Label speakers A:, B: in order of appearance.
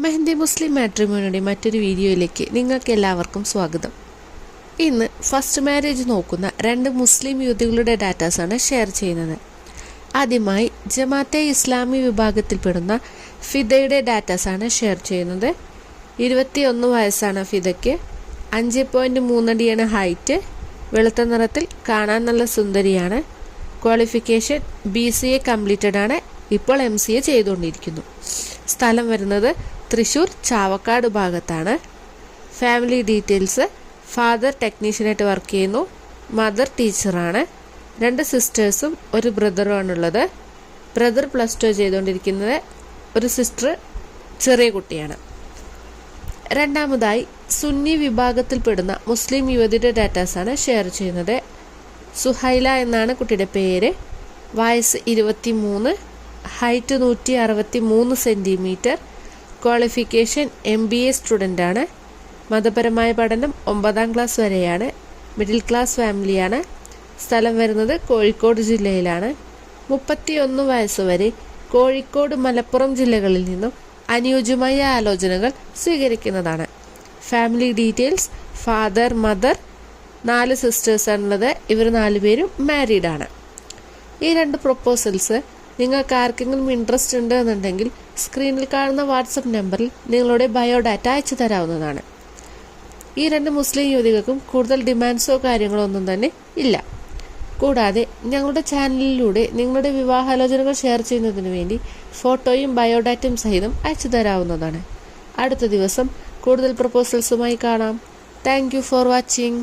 A: മെഹന്തി മുസ്ലിം മാട്രിമോണിയുടെ മറ്റൊരു വീഡിയോയിലേക്ക് നിങ്ങൾക്ക് എല്ലാവർക്കും സ്വാഗതം. ഇന്ന് ഫസ്റ്റ് മാരേജ് നോക്കുന്ന 2 മുസ്ലിം യുവതികളുടെ ഡാറ്റാസാണ് ഷെയർ ചെയ്യുന്നത്. ആദ്യമായി ജമാഅത്തെ ഇസ്ലാമി വിഭാഗത്തിൽപ്പെടുന്ന ഫിദയുടെ ഡാറ്റാസാണ് ഷെയർ ചെയ്യുന്നത്. 21 വയസ്സാണ് ഫിദയ്ക്ക്. 5.3 അടിയാണ് ഹൈറ്റ്. വെളുത്ത നിറത്തിൽ കാണാൻ നല്ല സുന്ദരിയാണ്. ക്വാളിഫിക്കേഷൻ BCA കംപ്ലീറ്റഡ് ആണ്. ഇപ്പോൾ MCA ചെയ്തുകൊണ്ടിരിക്കുന്നു. സ്ഥലം വരുന്നത് തൃശ്ശൂർ ചാവക്കാട് ഭാഗത്താണ്. ഫാമിലി ഡീറ്റെയിൽസ്: ഫാദർ ടെക്നീഷ്യനായിട്ട് വർക്ക് ചെയ്യുന്നു. മദർ ടീച്ചറാണ്. 2 സിസ്റ്റേഴ്സും 1 ബ്രദറുമാണുള്ളത്. ബ്രദർ +2 ചെയ്തുകൊണ്ടിരിക്കുന്നത്. ഒരു സിസ്റ്റർ ചെറിയ കുട്ടിയാണ്. രണ്ടാമതായി സുന്നി വിഭാഗത്തിൽപ്പെടുന്ന മുസ്ലിം യുവതിയുടെ ഡാറ്റാസാണ് ഷെയർ ചെയ്യുന്നത്. സുഹൈല എന്നാണ് കുട്ടിയുടെ പേര്. വയസ്സ് 23. Height 163 centimetre. Qualification MBA സ്റ്റുഡൻ്റാണ്. മതപരമായ പഠനം 9ാം ക്ലാസ് വരെയാണ്. മിഡിൽ ക്ലാസ് ഫാമിലിയാണ്. സ്ഥലം വരുന്നത് കോഴിക്കോട് ജില്ലയിലാണ്. 31 വയസ്സ് വരെ കോഴിക്കോട്, മലപ്പുറം ജില്ലകളിൽ നിന്നും അനുയോജ്യമായ ആലോചനകൾ സ്വീകരിക്കുന്നതാണ്. ഫാമിലി ഡീറ്റെയിൽസ്: ഫാദർ, മദർ, 4 സിസ്റ്റേഴ്സാണുള്ളത്. ഇവർ 4 പേരും മാരീഡാണ്. ഈ 2 പ്രൊപ്പോസൽസ് നിങ്ങൾക്ക് ആർക്കെങ്കിലും ഇൻട്രസ്റ്റ് ഉണ്ട് എന്നുണ്ടെങ്കിൽ സ്ക്രീനിൽ കാണുന്ന വാട്സപ്പ് നമ്പറിൽ നിങ്ങളുടെ ബയോഡാറ്റ അയച്ചു തരാവുന്നതാണ്. ഈ 2 മുസ്ലിം യുവതികൾക്കും കൂടുതൽ ഡിമാൻഡ്സോ കാര്യങ്ങളോ ഒന്നും തന്നെ ഇല്ല. കൂടാതെ ഞങ്ങളുടെ ചാനലിലൂടെ നിങ്ങളുടെ വിവാഹാലോചനകൾ ഷെയർ ചെയ്യുന്നതിന് വേണ്ടി ഫോട്ടോയും ബയോഡാറ്റയും സഹിതം അയച്ചു തരാവുന്നതാണ്. അടുത്ത ദിവസം കൂടുതൽ പ്രൊപ്പോസൽസുമായി കാണാം. Thank you for watching.